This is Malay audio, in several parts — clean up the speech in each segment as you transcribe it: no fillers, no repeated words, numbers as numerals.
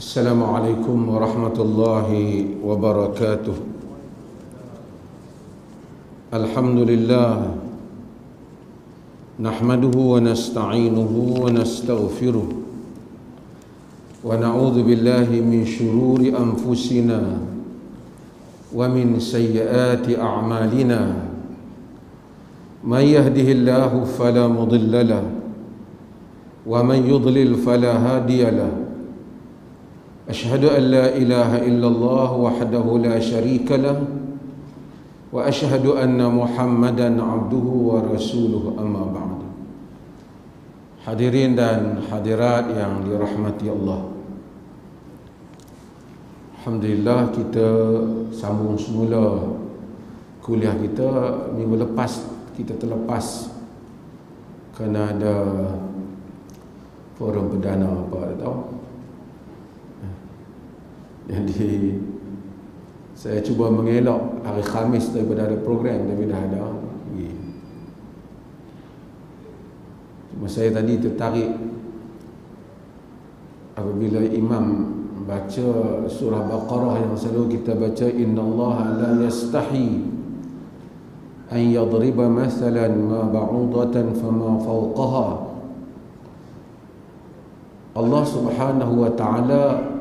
Assalamualaikum warahmatullahi wabarakatuh. Alhamdulillah, nahmaduhu wa nasta'inuhu wa nastaghfiruh wa na'udzu billahi min shururi anfusina wa min sayyiati a'malina. Man yahdihillahu fala mudilla lahu wa man yudlil fala hadiya lahu. أشهد أن لا إله إلا الله وحده لا شريك له وأشهد أن محمدا عبده ورسوله أما بعد. Hadirin dan hadirat yang dirahmati Allah, alhamdulillah kita sambung semula kuliah kita. Minggu lepas kita terlepas kerana ada forum perdana apa ada tahu. Jadi saya cuba mengelak hari Khamis daripada ada program, tapi dah ada. Cuma saya tadi tertarik apabila imam baca surah Baqarah yang selalu kita baca, innallaha la yastahi an yadriba mathalan ma ba'udatan fama fawqaha. Allah Subhanahu wa ta'ala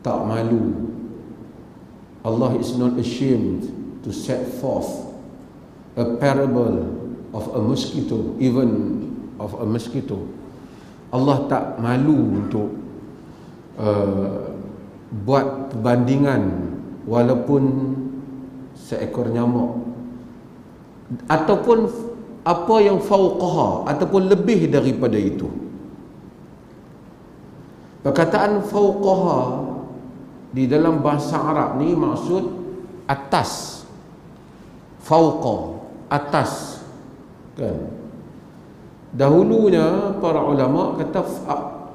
tak malu. Allah is not ashamed to set forth a parable of a mosquito, even of a mosquito. Allah tak malu untuk buat perbandingan walaupun seekor nyamuk ataupun apa yang fauqaha, ataupun lebih daripada itu. Perkataan fauqaha di dalam bahasa Arab ni maksud atas. Fauqa, atas, kan? Dahulunya para ulama kata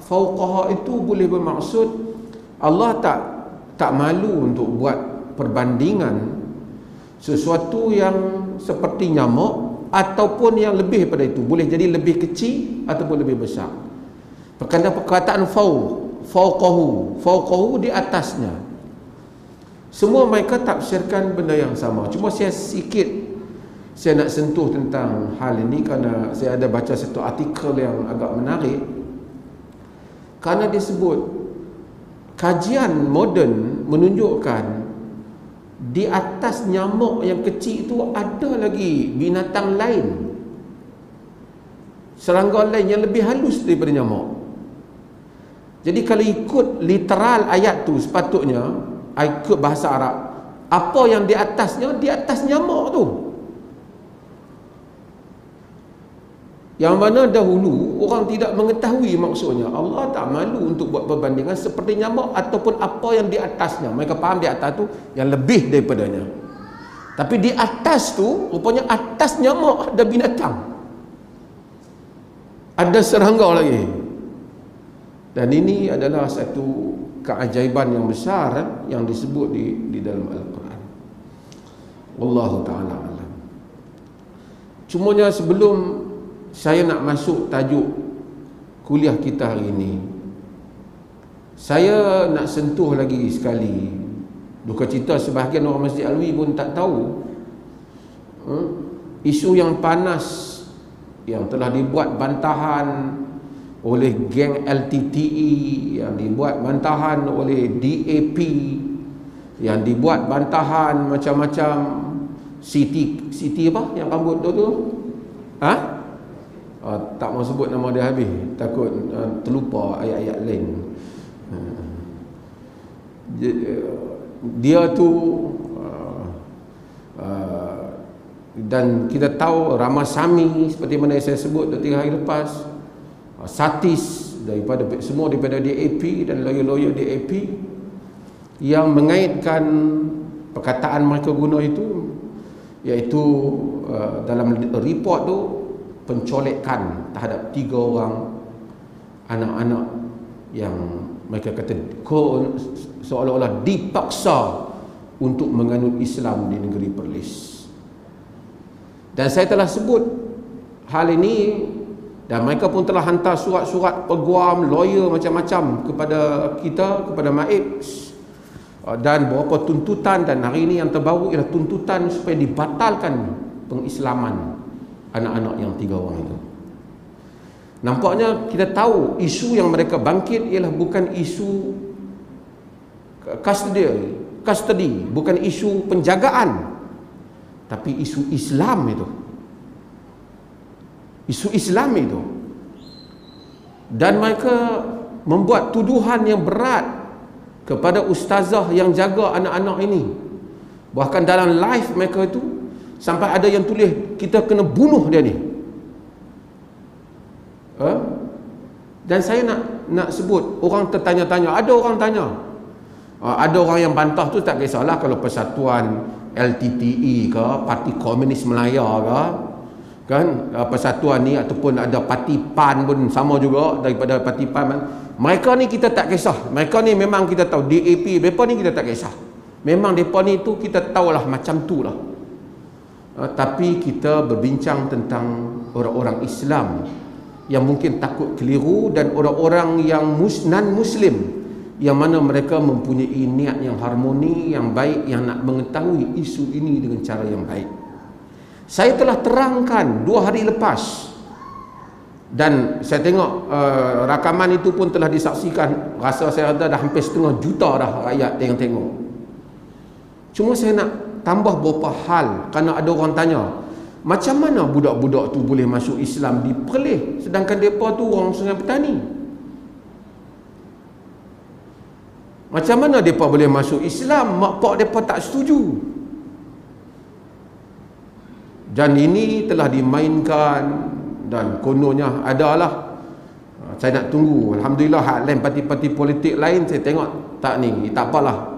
fauqaha itu boleh bermaksud Allah tak malu untuk buat perbandingan sesuatu yang seperti nyamuk ataupun yang lebih daripada itu. Boleh jadi lebih kecil ataupun lebih besar. Perkataan fauqahu di atasnya. Semua mereka tafsirkan benda yang sama. Cuma saya nak sentuh tentang hal ini kerana saya ada baca satu artikel yang agak menarik. Kerana disebut kajian moden menunjukkan di atas nyamuk yang kecil itu ada lagi binatang lain, serangga lain yang lebih halus daripada nyamuk. Jadi kalau ikut literal ayat tu, sepatutnya ikut bahasa Arab, apa yang di atasnya, di atas nyamuk tu. Yang mana dahulu orang tidak mengetahui maksudnya. Allah tak malu untuk buat perbandingan seperti nyamuk ataupun apa yang di atasnya. Mereka faham di atas tu yang lebih daripadanya. Tapi di atas tu, rupanya atas nyamuk ada binatang, ada serangga lagi. Dan ini adalah satu keajaiban yang besar yang disebut di dalam Al-Quran. Wallahu ta'ala alam. Cumanya sebelum saya nak masuk tajuk kuliah kita hari ini, saya nak sentuh lagi sekali duka cita sebahagian orang Masjid Alwi pun tak tahu isu yang panas yang telah dibuat bantahan oleh geng LTTE, yang dibuat bantahan oleh DAP, yang dibuat bantahan macam-macam Siti apa yang rambut tu? Tak mau sebut nama dia habis, takut terlupa ayat-ayat lain. Dia tu dan kita tahu Ramasamy seperti mana saya sebut 2-3 hari lepas, Satis semua daripada DAP dan lawyer-lawyer DAP yang mengaitkan perkataan mereka guna itu, iaitu dalam report tu pencolekan terhadap 3 orang anak-anak yang mereka kata seolah-olah dipaksa untuk menganut Islam di negeri Perlis. Dan saya telah sebut hal ini Dan mereka pun telah hantar surat-surat peguam, lawyer macam-macam kepada kita, kepada Maib, dan beberapa tuntutan. Dan hari ini yang terbaru ialah tuntutan supaya dibatalkan pengislaman anak-anak yang 3 orang itu. Nampaknya kita tahu isu yang mereka bangkit ialah bukan isu custody, bukan isu penjagaan, tapi isu Islam itu. Isu Islam itu. Dan mereka membuat tuduhan yang berat kepada ustazah yang jaga anak-anak ini. Bahkan dalam live mereka itu sampai ada yang tulis, kita kena bunuh dia ni. Dan saya nak sebut, orang tertanya-tanya, ada orang tanya, ada orang yang bantah tu, tak kisahlah kalau Persatuan LTTE ke, Parti Komunis Melaya ke, kan, persatuan ni, ataupun ada Parti PAN pun sama juga daripada Parti PAN. Mereka ni kita tak kisah. Mereka ni memang kita tahu, DAP, mereka ni kita tak kisah. Memang mereka ni tu kita tahulah macam tu lah. Tapi kita berbincang tentang orang-orang Islam yang mungkin takut keliru, dan orang-orang yang non-Muslim yang mana mereka mempunyai niat yang harmoni, yang baik, yang nak mengetahui isu ini dengan cara yang baik. Saya telah terangkan 2 hari lepas, dan saya tengok rakaman itu pun telah disaksikan. Rasa saya ada dah hampir 1/2 juta dah rakyat yang tengok. Cuma saya nak tambah beberapa hal, kerana ada orang tanya, macam mana budak-budak tu boleh masuk Islam di Perlis, sedangkan mereka tu orang Sungai Petani? Macam mana mereka boleh masuk Islam? Mak pak mereka tak setuju. Dan ini telah dimainkan, dan kononnya adalah, saya nak tunggu. Alhamdulillah hak lain, parti-parti politik lain saya tengok tak ni, tak apalah.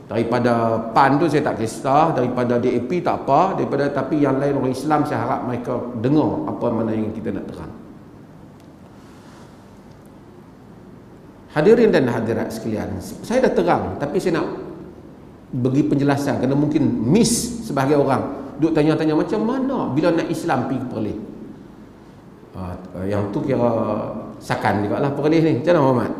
Daripada PAN tu saya tak kisah, daripada DAP tak apa, tapi yang lain orang Islam saya harap mereka dengar apa mana yang kita nak terang. Hadirin dan hadirat sekalian, saya dah terang, tapi saya nak bagi penjelasan, kerana mungkin miss sebahagian orang duk tanya-tanya macam mana bila nak Islam pergi ke Perlis. Yang tu kira sakan juga lah Perlis ni. Macam mana Muhammad?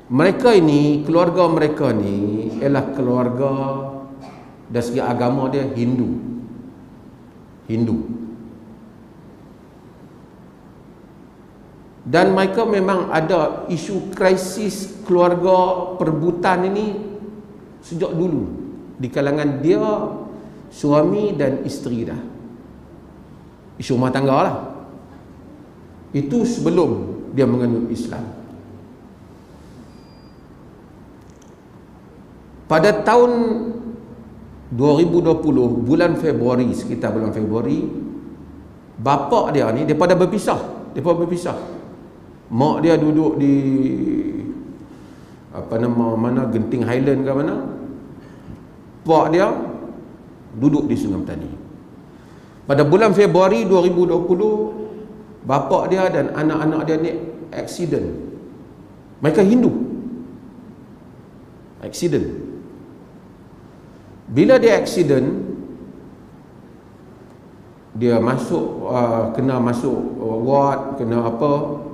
Mereka ini, keluarga mereka ni ialah keluarga dari segi agama dia Hindu. Dan mereka memang ada isu krisis keluarga perebutan ini sejak dulu di kalangan dia, suami dan isteri dah. Isu rumah tangga lah. Itu sebelum dia menganut Islam. Pada tahun 2020 bulan Februari, sekitar bulan Februari, bapa dia ni daripada berpisah. Mak dia duduk di mana Genting Highland ke mana. Pak dia duduk di Sungai Petani. Pada bulan Februari 2020, bapa dia dan anak-anak dia ni accident. Mereka Hindu. Accident. Bila dia accident, dia masuk kena masuk ward, kena apa.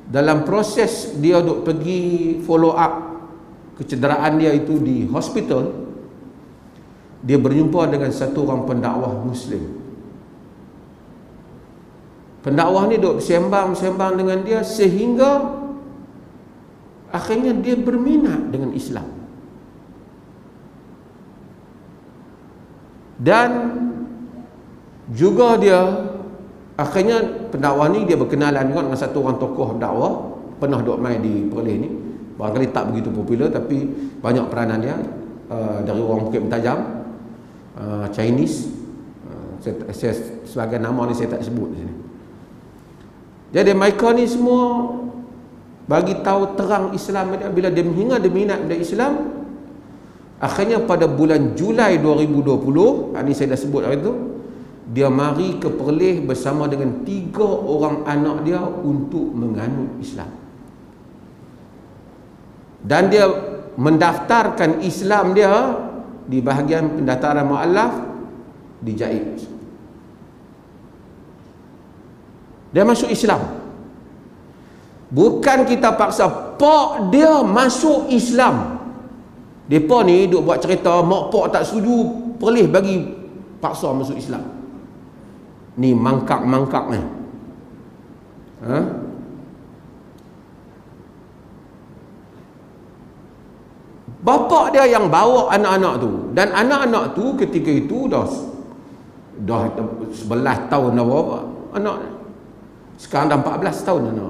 Dalam proses dia duk pergi follow up kecederaan dia itu di hospital, dia berjumpa dengan satu orang pendakwah Muslim. Pendakwah ni duk sembang dengan dia sehingga akhirnya dia berminat dengan Islam. Dan juga dia akhirnya pendakwah ni dia berkenalan juga dengan satu orang tokoh dakwah, pernah duk main di Perlis ni. Barangkali tak begitu popular, tapi banyak peranan dia, dari orang Bukit Mentajam, Chinese. Saya sebagai nama ni saya tak sebut di sini. Jadi mereka ni semua bagi tahu terang Islam dia. Bila dia hingga dia minat pada Islam, akhirnya pada bulan Julai 2020, ini saya dah sebut hari itu, dia mari ke Perlis bersama dengan 3 orang anak dia untuk menganut Islam. Dan dia mendaftarkan Islam dia di bahagian pendaftaran mu'alaf di JAIB. Dia masuk Islam. Bukan kita paksa, pak dia masuk Islam. Depa ni duk buat cerita mak pak tak setuju, perlih bagi paksa masuk Islam. Ni mangkak-mangkak ni. Ha? Bapa dia yang bawa anak-anak tu, dan anak-anak tu ketika itu dah 11 tahun dah berapa anak ni. Sekarang dah 14 tahun anak.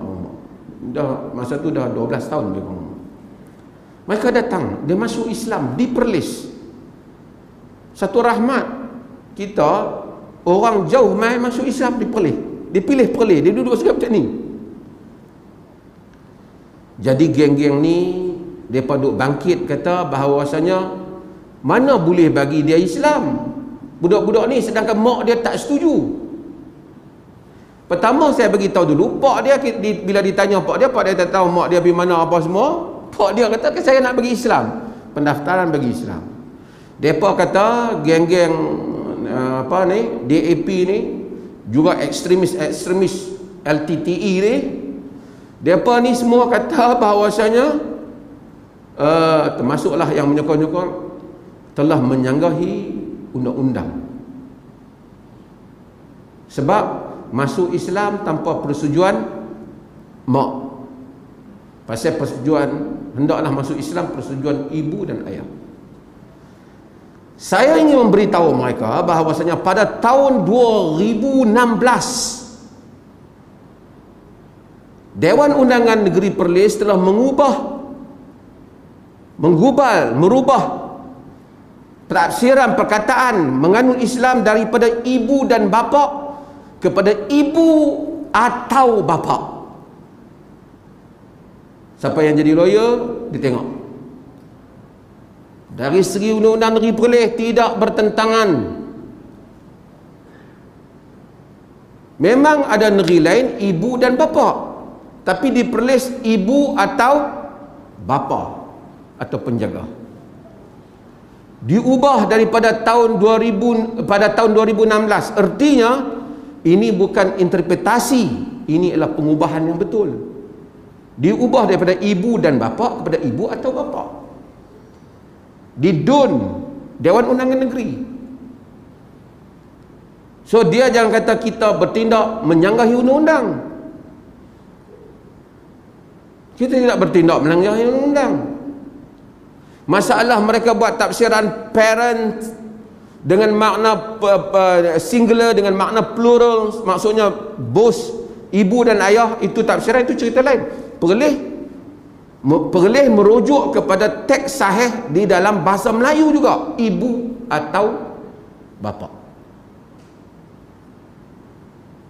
Dah masa tu dah 12 tahun dia. Mereka datang, dia masuk Islam di Perlis. Satu rahmat kita, orang jauh mai masuk Islam di Perlis. Dipilih Perlis, dia duduk segala macam ni. Jadi geng-geng ni depa duk bangkit kata bahawasanya mana boleh bagi dia Islam. Budak-budak ni sedangkan mak dia tak setuju. Pertama saya bagi tahu dulu, pak dia bila ditanya pak dia tak tahu mak dia pergi mana apa semua. Pak dia kata saya nak bagi Islam, pendaftaran bagi Islam. Depa kata geng-geng apa ni, DAP ni juga ekstremis LTTE ni, depa ni semua kata bahawasanya termasuklah yang menyokong-nyokong telah menyanggahi undang-undang. Sebab masuk Islam tanpa persetujuan mak. Pasal persetujuan, hendaklah masuk Islam persetujuan ibu dan ayah. Saya ingin memberitahu mereka bahawasanya pada tahun 2016 Dewan Undangan Negeri Perlis telah merubah penafsiran perkataan menganut Islam daripada ibu dan bapa kepada ibu atau bapa. Siapa yang jadi lawyer, dia tengok. Dari segi Undang-Undang Negeri Perlis tidak bertentangan. Memang ada negeri lain ibu dan bapa, tapi di Perlis ibu atau bapa atau penjaga. Diubah daripada tahun 2000 pada tahun 2016. Artinya ini bukan interpretasi, ini adalah pengubahan yang betul. Diubah daripada ibu dan bapa kepada ibu atau bapa. Di DUN, Dewan Undangan Negeri. So dia jangan kata kita bertindak menyanggahi undang-undang. Kita tidak bertindak melanggahi undang-undang. Masalah mereka buat tafsiran parent dengan makna singular, dengan makna plural, maksudnya both ibu dan ayah, itu tafsiran, itu cerita lain. Perleh merujuk kepada teks sahih di dalam bahasa Melayu juga, ibu atau bapa.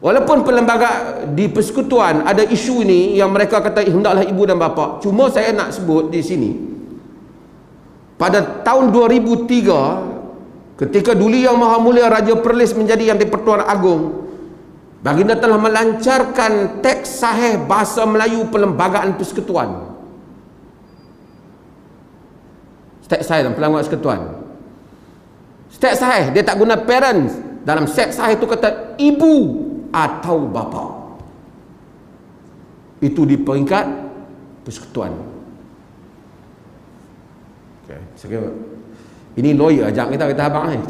Walaupun perlembaga di persekutuan ada isu ini yang mereka kata hendaklah ibu dan bapa, cuma saya nak sebut di sini pada tahun 2003 ketika Duli Yang Maha Mulia Raja Perlis menjadi Yang di-Pertuan Agong, baginda telah melancarkan teks sahih bahasa Melayu Perlembagaan Persekutuan. Teks sahih dalam Perlembagaan Persekutuan. Teks sahih, dia tak guna parents. Dalam teks sahih itu kata ibu atau bapa. Itu di peringkat persekutuan. Okay. Saya kira ini lawyer ajak kita kata abang ni.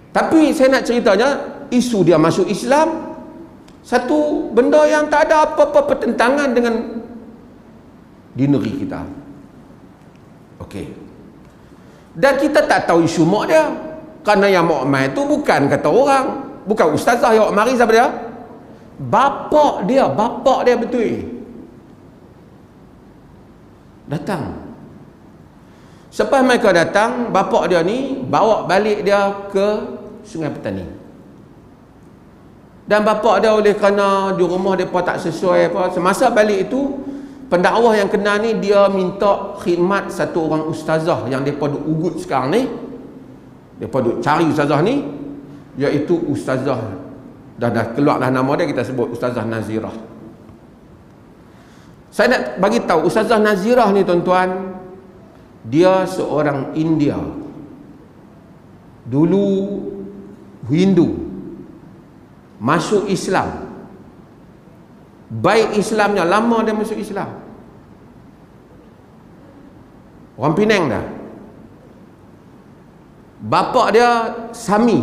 Tapi saya nak ceritanya, isu dia masuk Islam satu benda yang tak ada apa-apa pertentangan dengan di negeri kita. Okey. Dan kita tak tahu isu mak dia. Kerana yang mak mai tu bukan kata orang, bukan ustazah yang mari, siapa dia? Bapa dia betul. Datang. Selepas mereka datang, bapa dia ni bawa balik dia ke Sungai Petani. Dan bapa dia oleh kerana di rumah mereka tak sesuai apa, semasa balik itu pendakwah yang kena ni dia minta khidmat satu orang ustazah yang mereka duk ugut sekarang ni. Mereka duk cari ustazah ni, iaitu ustazah, dah keluarlah nama dia, kita sebut Ustazah Nazirah. Saya nak bagi tahu Ustazah Nazirah ni tuan-tuan, dia seorang India. Dulu Hindu masuk Islam, baik Islamnya lama dia masuk Islam, orang Penang dah. Bapak dia Sami,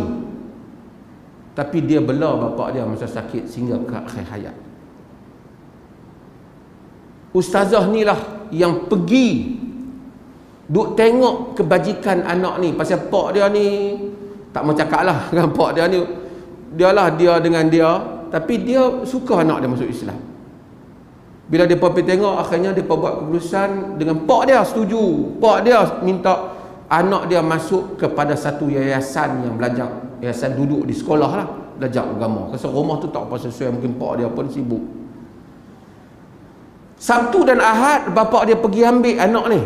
tapi dia bela bapak dia masa sakit sehingga ke akhir hayat. Ustazah ni lah yang pergi duk tengok kebajikan anak ni. Pasal pak dia ni tak mau cakap lah kan, pak dia ni dia dengan dia, tapi dia suka anak dia masuk Islam. Bila dia pergi tengok, akhirnya dia buat keputusan dengan pak dia setuju. Pak dia minta anak dia masuk kepada satu yayasan yang belajar, yayasan duduk di sekolah lah, belajar agama. Pasal rumah tu tak apa sesuai, mungkin pak dia pun sibuk. Sabtu dan Ahad bapak dia pergi ambil anak ni,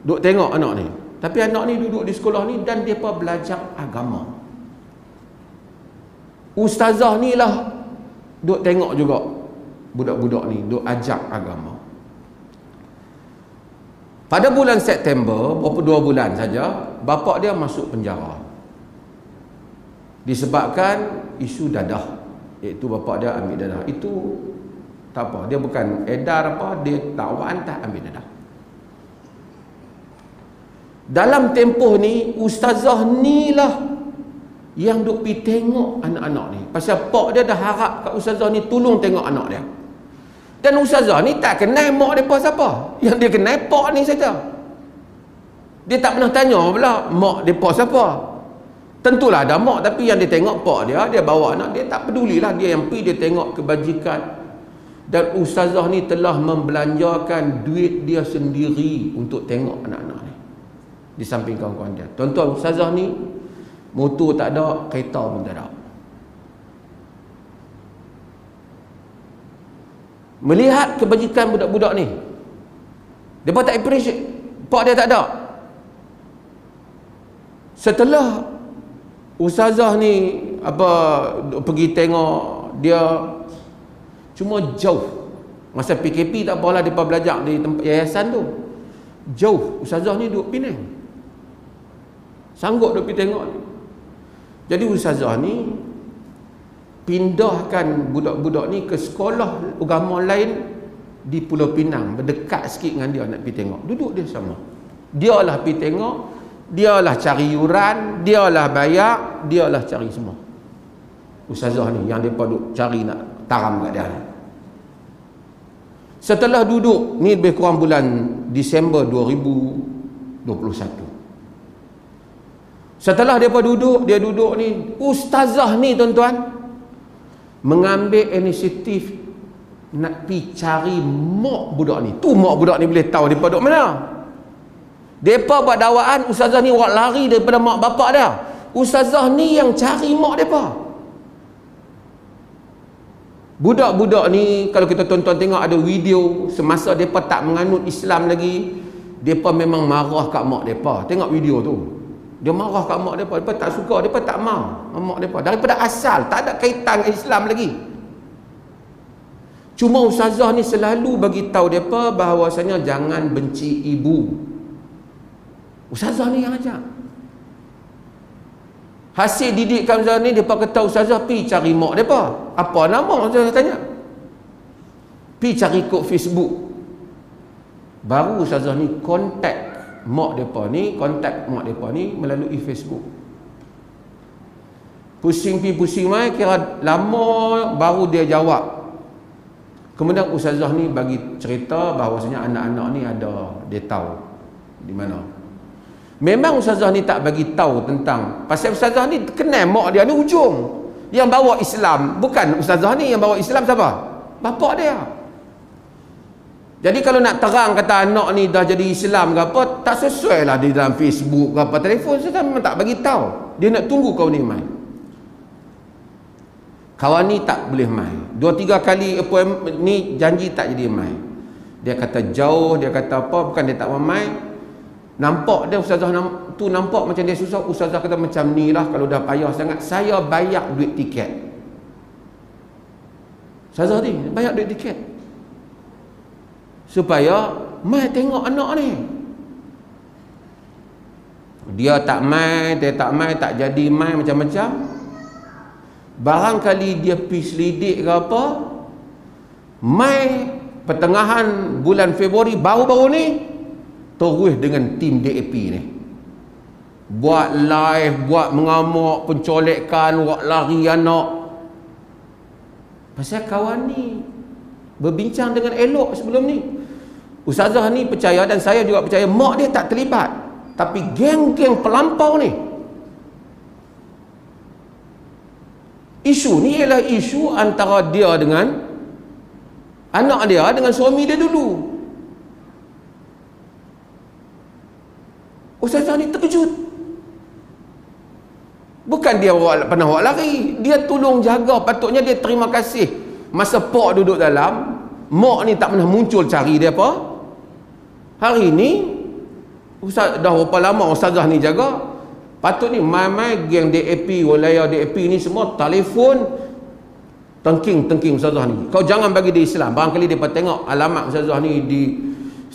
duk tengok anak ni. Tapi anak ni duduk di sekolah ni dan dia pun belajar agama. Ustazah ni lah duk tengok juga budak-budak ni, duk ajak agama. Pada bulan September, berapa 2 bulan saja, bapak dia masuk penjara disebabkan isu dadah, iaitu bapak dia ambil dadah. Itu tak apa, dia bukan edar apa, dia tawan tak ambil dadah. Dalam tempoh ni, ustazah ni lah yang duk pergi tengok anak-anak ni. Pasal pak dia dah harap kat ustazah ni tolong tengok anak dia. Dan ustazah ni tak kenal mak mereka siapa. Yang dia kenal pak ni saja. Dia tak pernah tanya pula mak mereka siapa. Tentulah ada mak, tapi yang dia tengok pak dia bawa anak dia, tak pedulilah. Dia yang pergi, dia tengok kebajikan. Dan ustazah ni telah membelanjakan duit dia sendiri untuk tengok anak-anak ni, di samping kawan-kawan dia. Tuan-tuan, ustazah ni motor tak ada, kereta pun tak ada. Melihat kebajikan budak-budak ni, dia pun tak appreciate. Pak dia tak ada. Setelah ustazah ni pergi tengok dia, cuma jauh. Masa PKP tak apalah, dia belajar di tempat yayasan tu. Jauh. Ustazah ni duduk Penang, sanggup duduk pergi tengok. Jadi ustazah ni pindahkan budak-budak ni ke sekolah agama lain di Pulau Pinang, berdekat sikit dengan dia, nak pergi tengok. Duduk dia sama. Dialah pergi tengok, dialah cari yuran, dialah bayar, dialah cari semua. Ustazah ni yang depa duk cari nak taram kat dia ni. Setelah duduk ni lebih kurang bulan Disember 2021. Setelah depa duduk, dia duduk ni, ustazah ni tuan-tuan mengambil inisiatif nak pergi cari mak budak ni. Tu mak budak ni boleh tahu depa duduk mana. Depa buat dakwaan, ustazah ni orang lari daripada mak bapak dia. Ustazah ni yang cari mak depa. Budak-budak ni, kalau kita tonton tengok ada video semasa depa tak menganut Islam lagi, depa memang marah kat mak depa. Tengok video tu. Dia marah kat mak depa, depa tak suka, depa tak mau mak depa. Daripada asal tak ada kaitan dengan Islam lagi. Cuma ustazah ni selalu bagi tahu depa bahawasanya jangan benci ibu. Ustazah ni yang ajak. Hasil didikan ustazah ni, depa kata ustazah pergi cari mak depa. Apa nama ustazah tanya? Pergi cari kod Facebook. Baru ustazah ni kontak mak depa ni, kontak mak depa ni melalui Facebook. Pusing pi pusing mai, kira lama baru dia jawab. Kemudian ustazah ni bagi cerita bahawasanya anak-anak ni ada, dia tahu di mana. Memang ustazah ni tak bagi tahu tentang, pasal ustazah ni kenal mak dia ni ujung. Yang bawa Islam bukan ustazah ni, yang bawa Islam siapa? Bapak dia. Jadi kalau nak terang kata anak ni dah jadi Islam ke apa, tak sesuai lah di dalam Facebook ke apa, telefon saya memang tak bagi tahu. Dia nak tunggu kau ni mai. Kawan ni tak boleh mai. 2-3 kali appointment ni janji tak jadi mai. Dia kata jauh, dia kata apa, bukan dia tak mau mai. Nampak dia ustazah tu nampak macam dia susah. Ustazah kata macam ni lah, kalau dah payah sangat saya bayar duit tiket. Ustazah ni bayar duit tiket supaya mai tengok anak ni. Dia tak mai, tak jadi mai, macam-macam. barangkali dia pergi selidik ke apa, Mai pertengahan bulan Februari baru-baru ni terus dengan tim DAP ni buat live, buat mengamuk, pencolekan, buat lari anak. Pasal kawan ni berbincang dengan elok sebelum ni. Ustazah ni percaya dan saya juga percaya mak dia tak terlibat, tapi geng-geng pelampau ni. Isu ni ialah isu antara dia dengan anak dia dengan suami dia dulu. Ustazah ni terkejut. Bukan dia pernah buat lari, dia tolong jaga. Patutnya dia terima kasih. Masa Pok duduk dalam, mak ni tak pernah muncul cari dia apa. Hari ni Ustaz dah berapa lama Ustazah ni jaga. Patut ni mai-mai geng DAP, wilayah DAP ni semua telefon tengking Ustazah ni. Kau jangan bagi dia Islam. Barangkali dia tengok alamat Ustazah ni di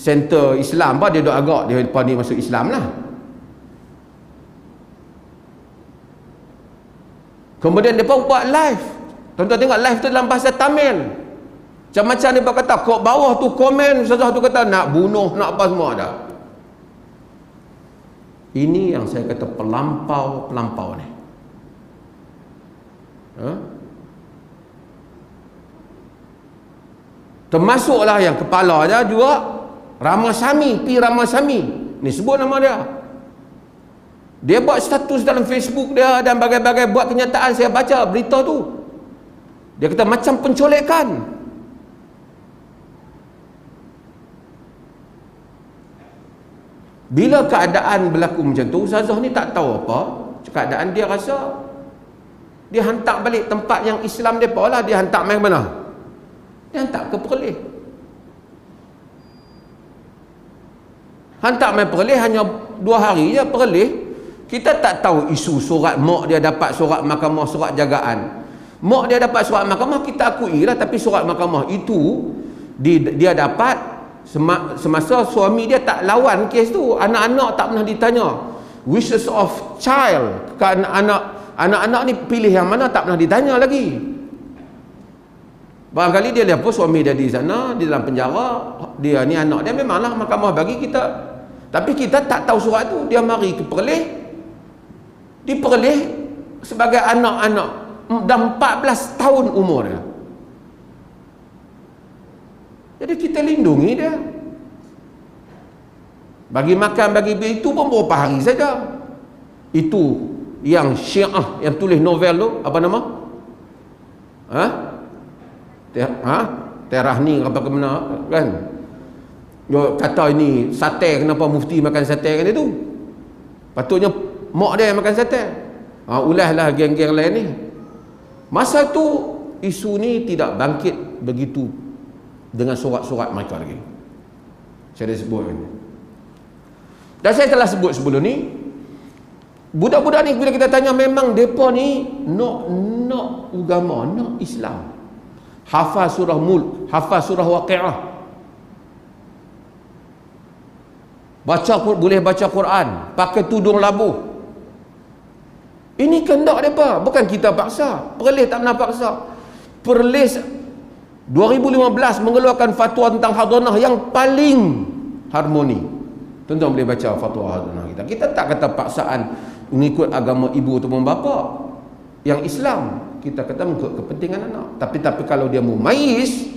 center Islam, dia duk agak dia depan ni masuk Islam lah. Kemudian dia pun buat live. Tuan-tuan tengok live tu dalam bahasa Tamil. Macam-macam dia kata, kat bawah tu komen Ustazah tu kata nak bunuh, nak apa semua dah. Ini yang saya kata pelampau ni. Termasuklah yang kepala dia juga Ramasamy, P. Ramasamy. Ni sebut nama dia. Dia buat status dalam Facebook dia dan bagai-bagai buat kenyataan. Saya baca berita tu. Dia kata macam pencolekan. Bila keadaan berlaku macam tu, Ustazah ni tak tahu apa. Keadaan dia rasa dia hantar balik tempat yang Islam mereka lah. Dia hantar main mana? Dia hantar ke Perlis. Hantar main Perlis hanya 2 hari je. Perlis kita tak tahu isu surat mak dia dapat surat mahkamah, surat jagaan. Mak dia dapat surat mahkamah, kita akui lah. Tapi surat mahkamah itu dia dapat semasa suami dia tak lawan kes tu. Anak-anak tak pernah ditanya wishes of child. Kan anak-anak ni pilih yang mana tak pernah ditanya lagi. Barangkali dia lihat pun suami dia di sana, di dalam penjara. Dia ni anak dia memanglah mahkamah bagi kita. Tapi kita tak tahu surat tu. Dia mari ke Perlis. Di Perlis sebagai anak-anak dah 14 tahun umur dia. Jadi kita lindungi dia. Bagi makan, bagi beli itu pun beberapa hari saja. Itu yang Syiah yang tulis novel tu, apa nama? Terah ni apa ke mana kan? Dia kata ini sate, kenapa mufti makan sate kan itu? Patutnya mak dia yang makan sate. Ulahlah geng-geng lain ni. Masa tu isu ni tidak bangkit begitu dengan surat-surat mereka lagi. Saya dah sebut ni. Dan saya telah sebut sebelum ni, budak-budak ni bila kita tanya memang depa ni nak agama, nak Islam. Hafaz surah Mulk, hafaz surah Waqiah. Boleh baca Quran, pakai tudung labuh. Ini kehendak mereka, bukan kita paksa. Perlis tak pernah paksa. Perlis 2015 mengeluarkan fatwa tentang hadanah yang paling harmoni. Tuan-tuan boleh baca fatwa hadanah kita. Kita tak kata paksaan mengikut agama ibu atau bapa yang Islam. Kita kata mengikut kepentingan anak. Tapi kalau dia mumayyiz,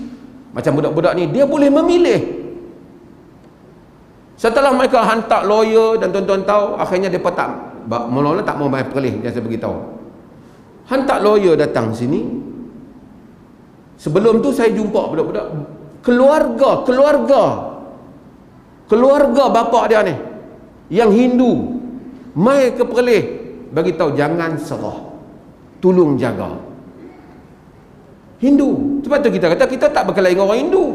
macam budak-budak ni, dia boleh memilih. Setelah mereka hantar lawyer dan tuan-tuan tahu, akhirnya mereka tak mula-mula tak mau main Perlis, dia saya beritahu. Hantar lawyer datang sini. Sebelum tu saya jumpa budak-budak keluarga bapa dia ni yang Hindu mai ke Perlis bagi tahu jangan serah. Tolong jaga. Hindu. Sebab tu kita kata kita tak berkelahi dengan orang Hindu.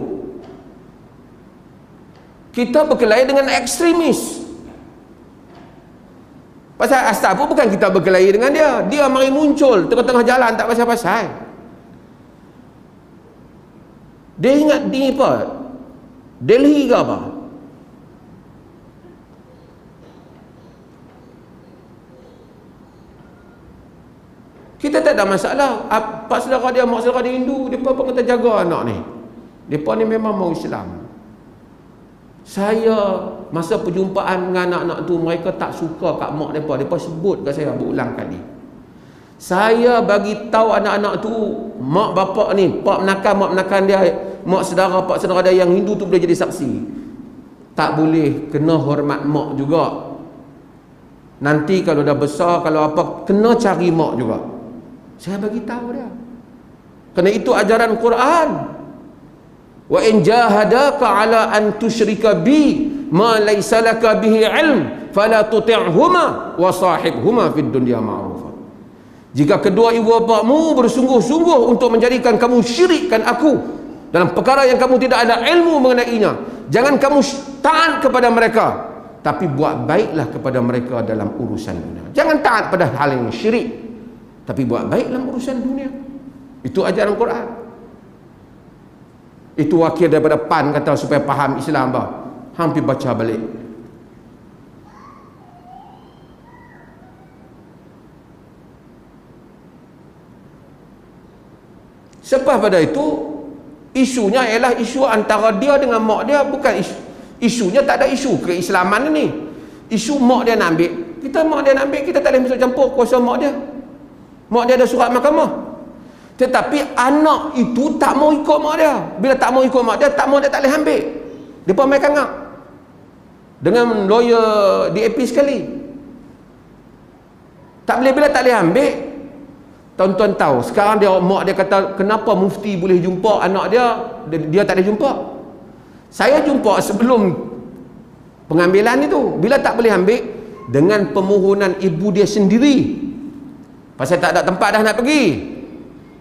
Kita berkelahi dengan ekstremis. Pasal asal pun bukan kita berkelahi dengan dia. Dia mari muncul tengah-tengah jalan tak pasal-pasal. Dia ingat di apa? Delhi ke apa? Kita tak ada masalah. Pak saudara dia, mak saudara dia Hindu, mereka pun kata jaga anak ni. Mereka ni memang mau Islam. Saya masa perjumpaan dengan anak-anak tu, mereka tak suka kat mak mereka. Mereka sebut kat saya berulang kali. Saya bagi tahu anak-anak tu, mak bapak ni, mak menakan dia, mak saudara, pak saudara dia yang Hindu tu boleh jadi saksi. Tak boleh, kena hormat mak juga. Nanti kalau dah besar, kalau apa, kena cari mak juga. Saya bagi tahu dia. Kerana itu ajaran Quran. Wa in jahadaka ala an tusyrika bi ma laysa laka bihi ilm fala tuti'huma wa sahibhuma fid dunya ma'rufa. Jika kedua ibu bapakmu bersungguh-sungguh untuk menjadikan kamu syirikkan aku dalam perkara yang kamu tidak ada ilmu mengenainya, jangan kamu taat kepada mereka, tapi buat baiklah kepada mereka dalam urusan dunia. Jangan taat pada hal yang syirik, tapi buat baik dalam urusan dunia. Itu ajaran Quran. Itu wakil daripada PAN kata supaya faham Islam bah. Hampir baca balik. Selepas pada itu, isunya ialah isu antara dia dengan mak dia, bukan isunya tak ada isu keislaman ni. Isu mak dia nak ambil. Mak dia nak ambil, kita tak boleh masuk campur kuasa mak dia. Mak dia ada surat mahkamah. Tetapi anak itu tak mau ikut mak dia. Bila tak mau ikut mak dia tak boleh ambil. Dia pun main kangak dengan lawyer DAP sekali. Tak boleh, bila tak boleh ambil, tuan-tuan tahu sekarang dia, mak dia kata kenapa mufti boleh jumpa anak dia tak boleh jumpa. Saya jumpa sebelum pengambilan itu. Bila tak boleh ambil, dengan permohonan ibu dia sendiri, pasal tak ada tempat dah nak pergi,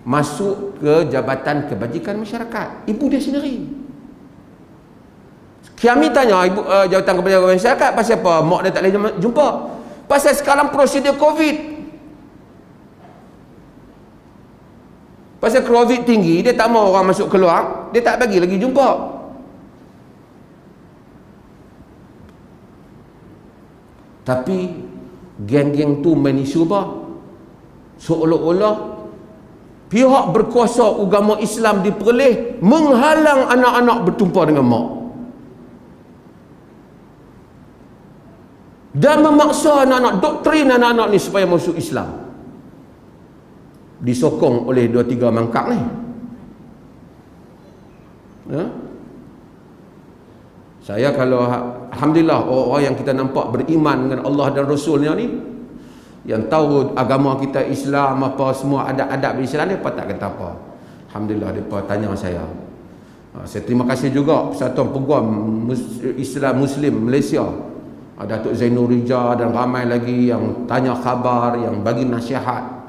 masuk ke Jabatan Kebajikan Masyarakat, ibu dia sendiri. Kami tanya ibu Jabatan Kebajikan Masyarakat, pasal apa mak dia tak boleh jumpa? Pasal sekarang prosedur COVID. Pasal COVID tinggi, dia tak mau orang masuk keluar, dia tak bagi lagi jumpa. Tapi geng-geng tu main isu apa? Seolah-olah pihak berkuasa agama Islam di Perlis menghalang anak-anak bertumpah dengan mak dan memaksa anak-anak, doktrin anak-anak ni supaya masuk Islam, disokong oleh 2-3 mangkak ni. Ya? Saya kalau alhamdulillah orang-orang yang kita nampak beriman dengan Allah dan Rasulnya ni, yang tahu agama kita Islam, apa semua adab-adab Islam ni, apa tak kata apa. Alhamdulillah mereka tanya saya. Saya terima kasih juga Persatuan Peguam Islam Muslim Malaysia, Datuk Zainul Rija dan ramai lagi yang tanya khabar, yang bagi nasihat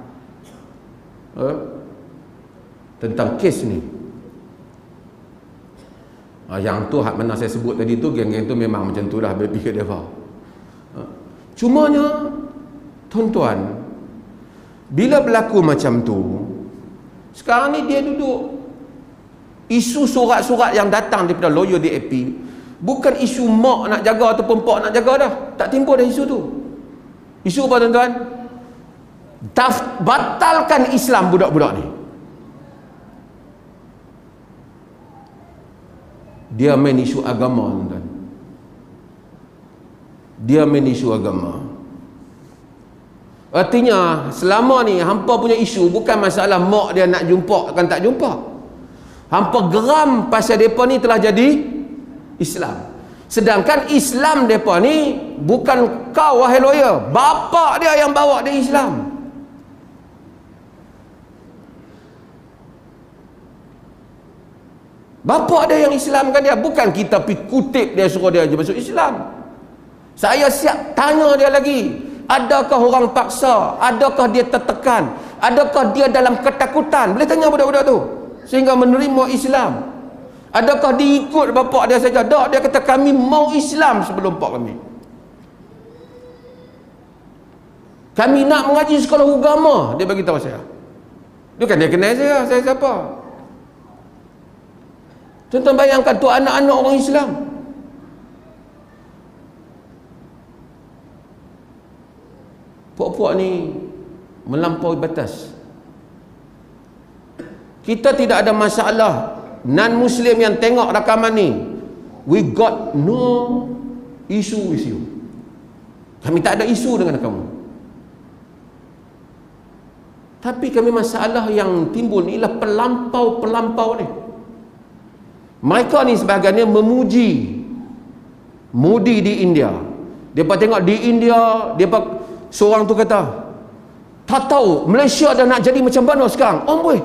tentang kes ni. Yang tu hak mana saya sebut tadi tu, geng-geng tu memang macam tu lah berfikir dia. Cumanya tuan-tuan, bila berlaku macam tu, sekarang ni dia duduk, isu surat-surat yang datang daripada lawyer DAP bukan isu mak nak jaga ataupun pak nak jaga dah. Tak timbul dah isu tu. Isu apa tuan-tuan? Batalkan Islam budak-budak ni. Dia main isu agama tuan-tuan. Dia main isu agama. Artinya selama ni hampa punya isu bukan masalah mak dia nak jumpa akan tak jumpa. Hampa geram pasal mereka ni telah jadi Islam. Sedangkan Islam mereka ni bukan kau wahai lawyer, bapa dia yang bawa dia Islam. Bapa dia yang Islamkan dia, bukan kita pergi kutip dia suruh dia je masuk Islam. Saya siap tanya dia lagi, adakah orang paksa, adakah dia tertekan, adakah dia dalam ketakutan? Boleh tanya budak-budak tu sehingga menerima Islam. Adakah diikut bapa dia saja? Tak, dia kata kami mau Islam sebelum pak kami. Kami nak mengaji sekolah agama, dia bagi tahu saya. Dia kan dia kenal saya siapa? Tuan-tuan bayangkan tu anak-anak orang Islam. Puak-puak ni melampaui batas. Kita tidak ada masalah. Non-Muslim yang tengok rakaman ni, we got no issue with you. Kami tak ada isu dengan kamu. Tapi kami masalah yang timbul ni ialah pelampau-pelampau ni. Mereka ni sebahagiannya memuji Modi di India. Depa tengok di India, seorang tu kata, tak tahu Malaysia dah nak jadi macam mana sekarang. Boy,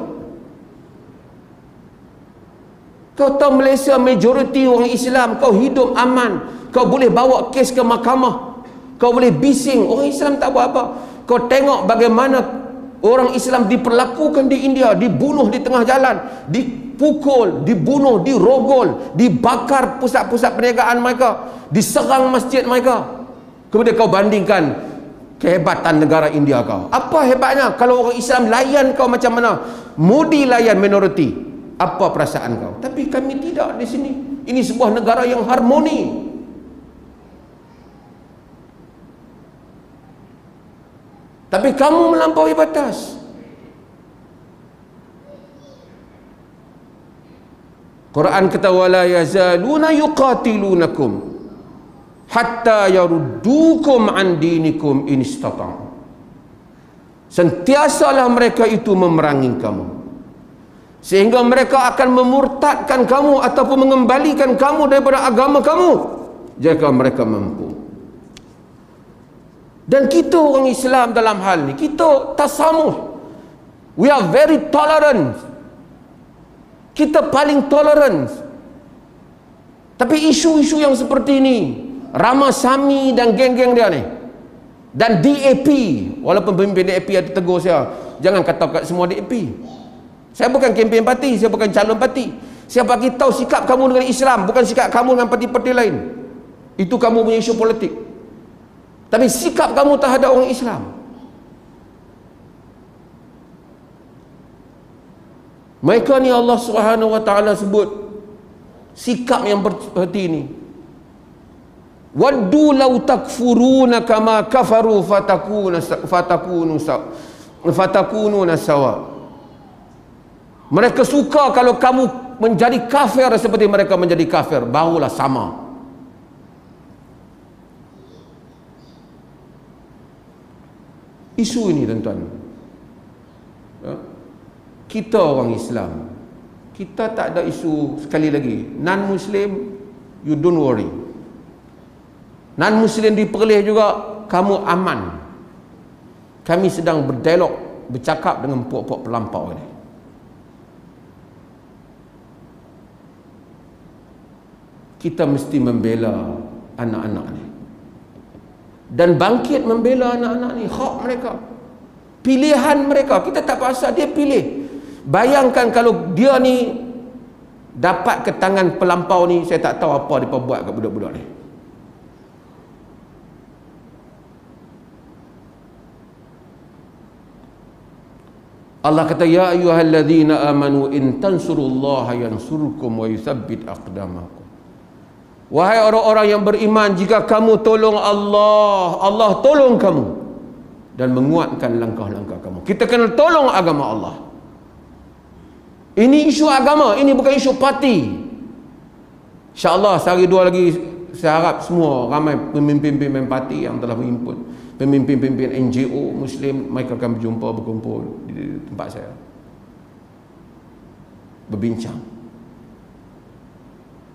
kau tahu Malaysia majoriti orang Islam, kau hidup aman, kau boleh bawa kes ke mahkamah, kau boleh bising, orang Islam tak buat apa. Kau tengok bagaimana orang Islam diperlakukan di India, dibunuh di tengah jalan, dipukul, dibunuh, dirogol, dibakar pusat-pusat perniagaan mereka, diserang masjid mereka. Kemudian kau bandingkan kehebatan negara India kau. Apa hebatnya kalau orang Islam layan kau macam mana Modi layan minoriti? Apa perasaan kau? Tapi kami tidak di sini. Ini sebuah negara yang harmoni. Tapi kamu melampaui batas. Quran kata wala yazaluna yuqatilunakum hatta yaruddukum an dinikum in istata'u. Sentiasalah mereka itu memerangi kamu, sehingga mereka akan memurtadkan kamu ataupun mengembalikan kamu daripada agama kamu jika mereka mampu. Dan kita orang Islam dalam hal ni, kita tasamuh. We are very tolerant. Kita paling tolerant. Tapi isu-isu yang seperti ini, Ramasamy dan geng-geng dia ni, dan DAP, walaupun pemimpin DAP ada tegur saya, jangan kata semua DAP. Saya bukan kempen parti, saya bukan calon parti. Saya bagi tahu sikap kamu dengan Islam, bukan sikap kamu dengan parti-parti lain. Itu kamu punya isu politik. Tapi sikap kamu terhadap orang Islam, mereka ni Allah Subhanahu wa taala sebut sikap yang seperti ini. Waddu law takfuruna kama kafaru fatakununa sawa. Mereka suka kalau kamu menjadi kafir seperti mereka menjadi kafir, barulah sama. Isu ini tuan-tuan, kita orang Islam, kita tak ada isu. Sekali lagi, non-Muslim, you don't worry. Non-Muslim di Perlis juga, kamu aman. Kami sedang berdialog, bercakap dengan puak-puak pelampau ini. Kita mesti membela anak-anak ni, dan bangkit membela anak-anak ni. Hak mereka, pilihan mereka, kita tak paksa dia pilih. Bayangkan kalau dia ni dapat ke tangan pelampau ni, saya tak tahu apa dia buat kat budak-budak ni. Allah kata ya ayyuhalladzina amanu in tansurullaha yansurkum wa yuthabbit aqdamakum. Wahai orang-orang yang beriman, jika kamu tolong Allah, Allah tolong kamu dan menguatkan langkah-langkah kamu. Kita kena tolong agama Allah. Ini isu agama, ini bukan isu parti. InsyaAllah sehari dua lagi saya harap semua ramai pemimpin-pemimpin parti yang telah mengimpun, pemimpin-pemimpin NGO Muslim, mereka akan berjumpa, berkumpul di tempat saya, berbincang.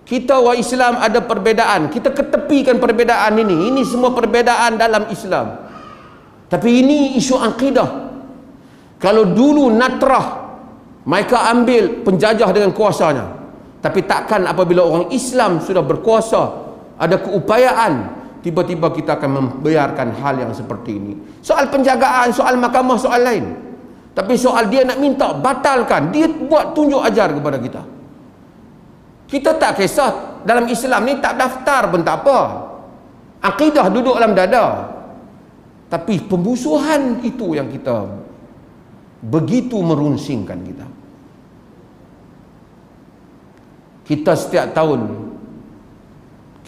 Kita orang Islam ada perbezaan, kita ketepikan perbezaan ini. Ini semua perbezaan dalam Islam. Tapi ini isu akidah. Kalau dulu Natrah, mereka ambil penjajah dengan kuasanya. Tapi takkan apabila orang Islam sudah berkuasa, ada keupayaan, tiba-tiba kita akan membiarkan hal yang seperti ini. Soal penjagaan, soal mahkamah, soal lain. Tapi soal dia nak minta batalkan, dia buat tunjuk ajar kepada kita. Kita tak kisah, dalam Islam ni tak daftar pun tak apa, akidah duduk dalam dada. Tapi pembusuhan itu yang kita begitu merunsingkan kita. Kita setiap tahun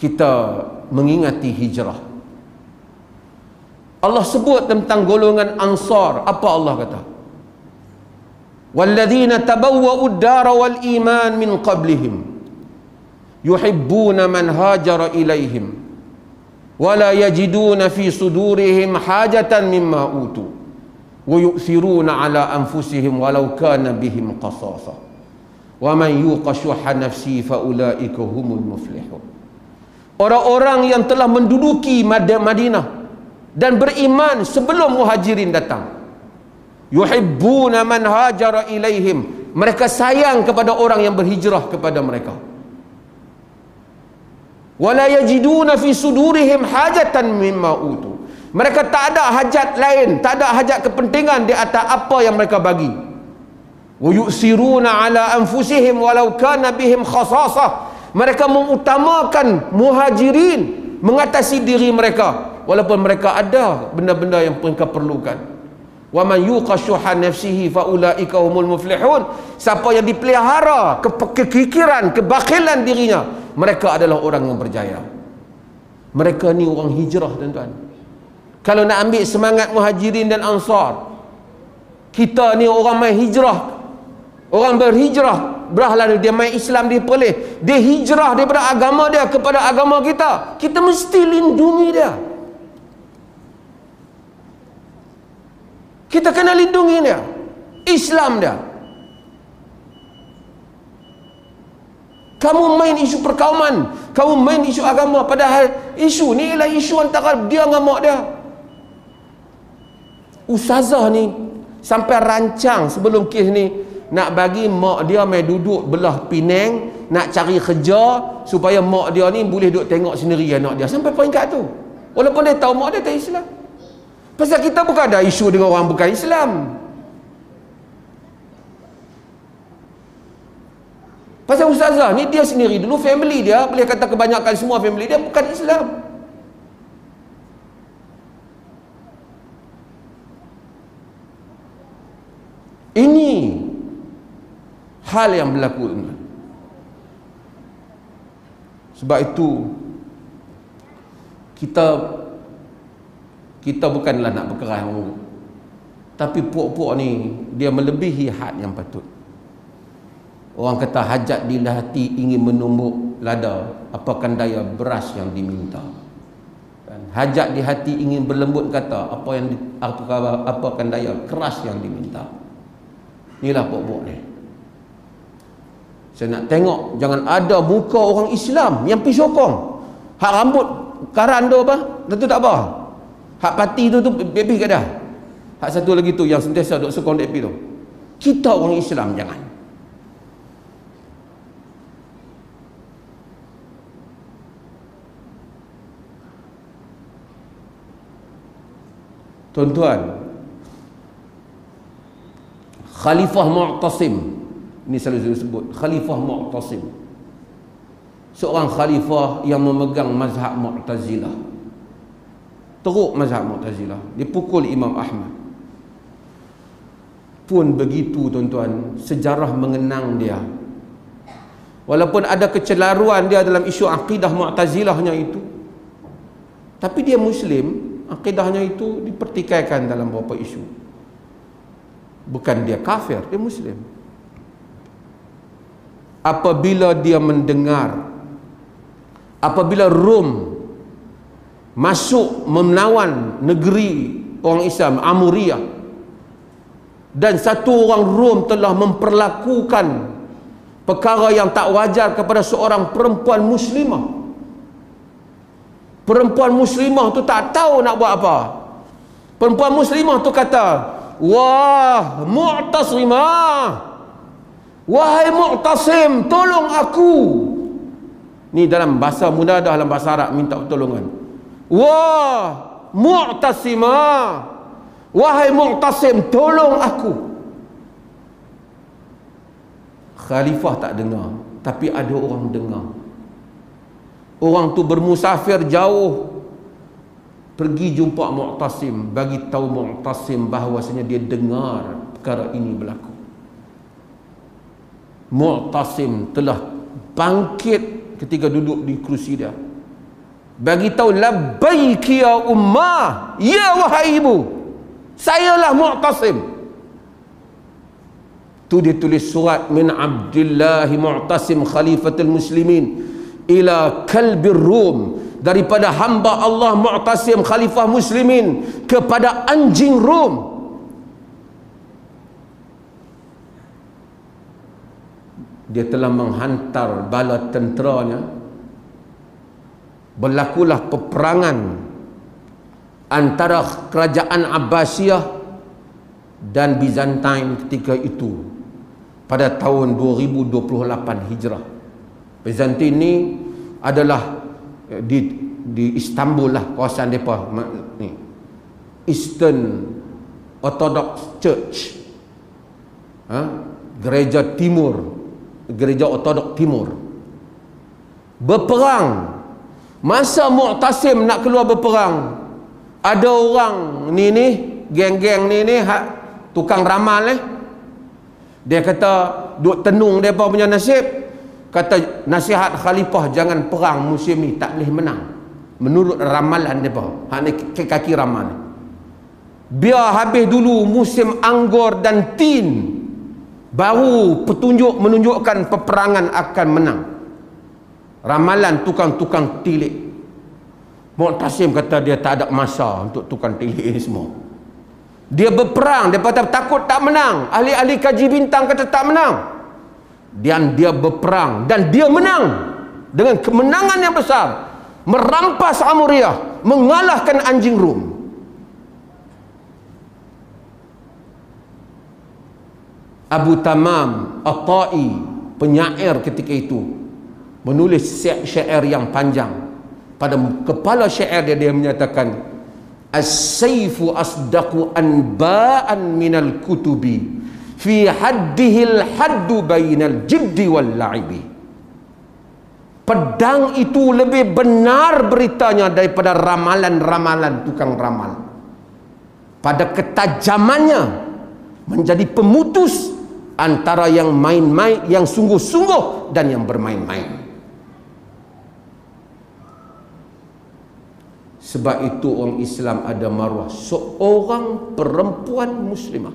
kita mengingati hijrah. Allah sebut tentang golongan Ansar. Apa Allah kata? walladzina tabawwa'ud dara wal iman min qablihim yuhibbuna man hajara ilaihim wala yajiduna fi sudurihim hajatan mimma utu wa yu'thiruna ala anfusihim walau kana bihim qasasa wa man yuqa syuhha nafsi fa ulaika humul muflihun. Orang-orang yang telah menduduki Madinah dan beriman sebelum muhajirin datang, yuhibbuna man hajara ilaihim, mereka sayang kepada orang yang berhijrah kepada mereka. Wala yajiduna fi sudurihim hajatan mimma utu, mereka tak ada hajat lain, tak ada hajat kepentingan di atas apa yang mereka bagi. Wa yu'siruna ala anfusihim walau kana bihim khasasah, mereka mengutamakan muhajirin mengatasi diri mereka walaupun mereka ada benda-benda yang mereka perlukan. Wa man yuqa syuhha nafsihi fa ulaika humul muflihun, siapa yang dipelihara kekikiran, kebakhilan dirinya, mereka adalah orang yang berjaya. Mereka ni orang hijrah, tuan-tuan. Kalau nak ambil semangat muhajirin dan ansar, kita ni orang main hijrah, orang berhijrah, berahlah dia main Islam, dia boleh, dia hijrah daripada agama dia kepada agama kita, kita mesti lindungi dia. Kita kena lindungi dia, Islam dia. Kamu main isu perkauman, kamu main isu agama, padahal isu ni ialah isu antara dia dengan mak dia. Ustazah ni sampai rancang sebelum kes ni nak bagi mak dia main duduk belah Penang, nak cari kerja supaya mak dia ni boleh duduk tengok sendiri anak dia, sampai peringkat tu. Walaupun dia tahu mak dia tak Islam. Pasal kita bukan ada isu dengan orang bukan Islam. Pasal ustazah ni dia sendiri dulu, family dia, boleh kata kebanyakan semua family dia bukan Islam. Ini hal yang berlaku. Sebab itu kita bukanlah nak berkeras orang, tapi puak-puak ni dia melebihi had yang patut. Orang kata hajat di hati ingin menumbuk lada, apakan daya beras yang diminta. Hajat di hati ingin berlembut kata, apakan daya keras yang diminta. Inilah puak-puak ni. Saya nak tengok jangan ada muka orang Islam yang pergi sokong. Hak rambut karan tu apa? Tentu tak apa. Hak parti tu bepi ke dah. Hak satu lagi tu yang sentiasa duk sokong DP tu. Kita orang Islam jangan. Tuan-tuan, Khalifah Mu'tasim, ini selalu disebut Khalifah Mu'tasim, seorang khalifah yang memegang mazhab Mu'tazilah, teruk mazhab Mu'tazilah, dipukul Imam Ahmad. Pun begitu tuan-tuan, sejarah mengenang dia. Walaupun ada kecelaruan dia dalam isu akidah Mu'tazilahnya itu, tapi dia Muslim. Akidahnya itu dipertikaikan dalam beberapa isu. Bukan dia kafir, dia Muslim. Apabila dia mendengar, apabila Rom masuk menawan negeri orang Islam, Amuriyah, dan satu orang Rom telah memperlakukan perkara yang tak wajar kepada seorang perempuan Muslimah. Perempuan Muslimah tu tak tahu nak buat apa. Perempuan Muslimah tu kata, wah Mu'tasimah, wahai Mu'tasim, tolong aku. Ni dalam bahasa muda, dalam bahasa Arab minta pertolongan. Wah Mu'tasimah, wahai Mu'tasim, tolong aku. Khalifah tak dengar, tapi ada orang dengar. Orang tu bermusafir jauh pergi jumpa Mu'tasim, bagi tahu Mu'tasim bahawasanya dia dengar perkara ini berlaku. Mu'tasim telah bangkit ketika duduk di kerusi dia, bagi tahu, labbaik ya ummah, ya wahai ibu, sayalah Mu'tasim. Tu ditulis surat min Abdullah Mu'tasim Khalifatul Muslimin ila kalbir Rum, daripada hamba Allah Mu'tasim Khalifah Muslimin kepada anjing Rom. Dia telah menghantar bala tenteranya. Berlakulah peperangan antara kerajaan Abbasiyah dan Byzantine ketika itu pada tahun 2028 Hijrah. Byzantine ini adalah di Istanbul lah, kawasan mereka ni, Eastern Orthodox Church, gereja timur, gereja Ortodok Timur. Berperang. Masa Mu'tasim nak keluar berperang, ada orang ni geng-geng ni tukang ramal dia kata duk tenung depa punya nasib, kata nasihat khalifah jangan perang musim ni, tak boleh menang menurut ramalan depa. Hak ni kaki ramal. Biar habis dulu musim anggur dan tin, baru petunjuk menunjukkan peperangan akan menang. Ramalan tukang-tukang tilik. Mu'tasim kata dia tak ada masa untuk tukang tilik ini semua. Dia berperang, dia kata takut tak menang. Ahli-ahli kaji bintang kata tak menang. Dan dia berperang dan dia menang dengan kemenangan yang besar, merampas Amuriyah, mengalahkan anjing Rum. Abu Tamam At-Tai, penyair ketika itu, menulis syair yang panjang. Pada kepala syair dia menyatakan, as-sayfu asdaqu anba'an minal kutubi fi haddihil haddu bainal jiddi wal la'ibi. Pedang itu lebih benar beritanya daripada ramalan-ramalan tukang ramal. Pada ketajamannya menjadi pemutus antara yang main-main, yang sungguh-sungguh dan yang bermain-main. Sebab itu orang Islam ada maruah seorang perempuan muslimah,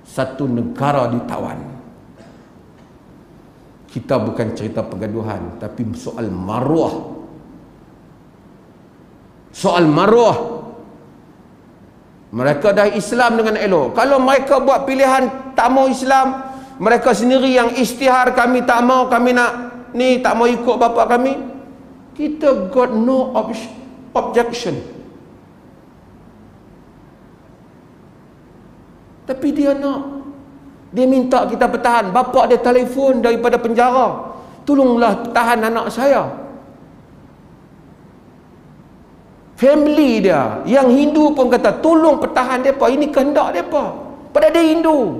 satu negara ditawan. Kita bukan cerita pergaduhan, tapi soal maruah. Soal maruah. Mereka dah Islam dengan elok. Kalau mereka buat pilihan tak mau Islam, mereka sendiri yang isytihar, kami tak mau, kami nak ni, tak mau ikut bapa kami, kita got no objection. Tapi dia nak, dia minta kita bertahan. Bapa dia telefon daripada penjara, tolonglah tahan anak saya. Family dia yang Hindu pun kata tolong pertahan mereka, ini kehendak mereka, pada dia Hindu.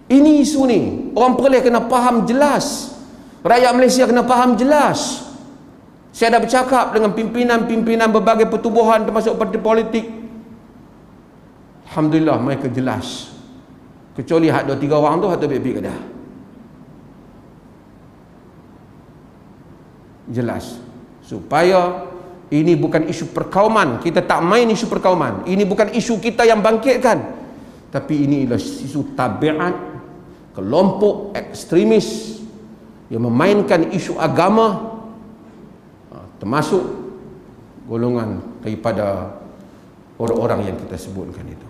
Ini isu ni orang Perlis kena faham jelas, rakyat Malaysia kena faham jelas. Saya dah bercakap dengan pimpinan-pimpinan berbagai pertubuhan termasuk parti politik. Alhamdulillah mereka jelas. Kecuali hak 2-3 orang tu hak terbaik-baik kedah. Jelas. Supaya ini bukan isu perkauman. Kita tak main isu perkauman. Ini bukan isu kita yang bangkitkan. Tapi ini adalah isu tabiat kelompok ekstremis yang memainkan isu agama, termasuk golongan daripada orang-orang yang kita sebutkan itu.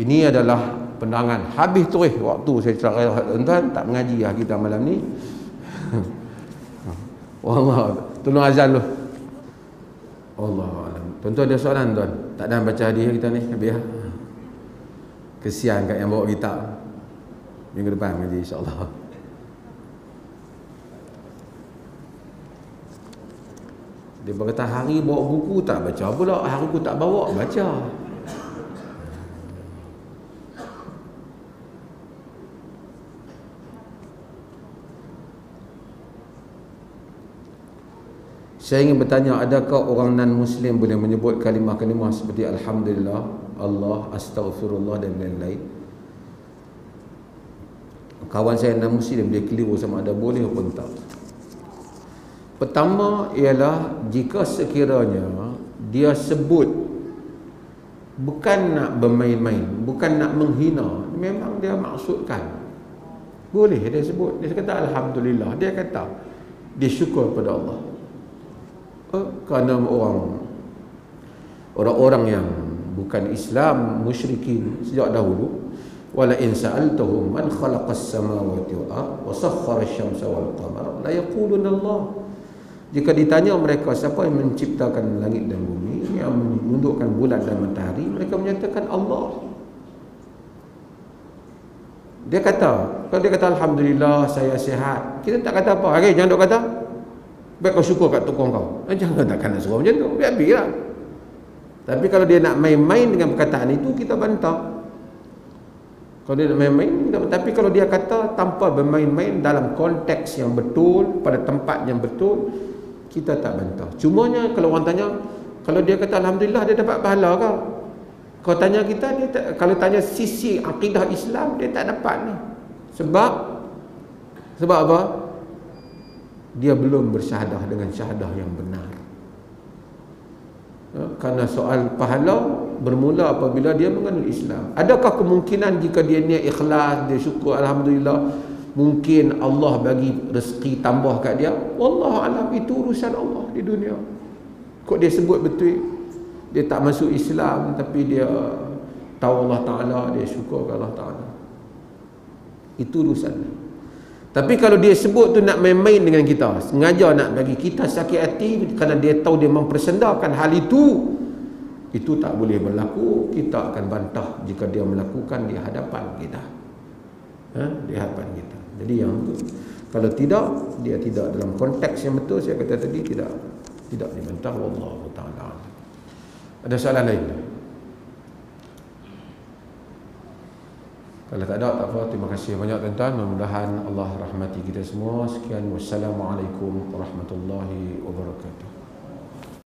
Ini adalah pandangan. Habis terus waktu saya cerita, tuan-tuan tak mengaji lah kita malam ni. Allah, tolong azan dulu. Allah alam. Tuan-tuan ada soalan tuan? Tak ada baca hadiah kita ni, biar. Kesian kat yang bawa kitab. Minggu depan ngaji insya-Allah. Dia berkata hari bawa buku tak baca pula, hari aku tak bawa baca. Saya ingin bertanya, adakah orang non-Muslim boleh menyebut kalimah-kalimah seperti Alhamdulillah, Allah, Astaghfirullah dan lain-lain? Kawan saya non-Muslim dia keliru sama ada boleh pun tak. Pertama ialah jika sekiranya dia sebut bukan nak bermain-main, bukan nak menghina, memang dia maksudkan. Boleh dia sebut, dia kata alhamdulillah, dia kata dia syukur pada Allah. Kerana orang-orang yang bukan Islam, musyrikin sejak dahulu, wala in sa'altahum man khalaqas samawati wal ardh wa sakhkhara asy-syamsa wal qamara la yaquluna Allah. Jika ditanya mereka siapa yang menciptakan langit dan bumi, yang menundukkan bulan dan matahari, mereka menyatakan Allah. Dia kata, kalau dia kata alhamdulillah saya sihat, kita tak kata apa. Okey, jangan duk kata. Baik kau syukur kat tukang kau. Jangan takkan nak suruh macam tu. Biar-biarlah. Tapi kalau dia nak main-main dengan perkataan itu, kita bantah. Kalau dia nak main-main, tapi kalau dia kata tanpa bermain-main dalam konteks yang betul, pada tempat yang betul, kita tak bantah. Cumanya kalau orang tanya, kalau dia kata alhamdulillah dia dapat pahala kau. Kau tanya kita, dia tak, kalau tanya sisi akidah Islam, dia tak dapat ni. Sebab apa? Dia belum bersyahadah dengan syahadah yang benar. Karena soal pahala bermula apabila dia mengenal Islam. Adakah kemungkinan jika dia niat ikhlas, dia syukur alhamdulillah, mungkin Allah bagi rezeki tambah kat dia? Wallahu alam, itu urusan Allah di dunia. Kok dia sebut betul dia tak masuk Islam, tapi dia tahu Allah Ta'ala, dia syukur ke Allah Ta'ala, itu urusan. Tapi kalau dia sebut tu nak main-main dengan kita, sengaja nak bagi kita sakit hati kerana dia tahu dia mempersendakan hal itu tak boleh berlaku. Kita akan bantah jika dia melakukan di hadapan kita, di hadapan kita. Jadi yang tu, kalau tidak, dia tidak dalam konteks yang betul, saya kata tadi, tidak dibantah. Wallahu ta'ala. Ada soalan lain? Kalau tak ada, tak apa. Terima kasih banyak tuan-tuan. Mudah-mudahan Allah rahmati kita semua. Sekian, wassalamualaikum warahmatullahi wabarakatuh.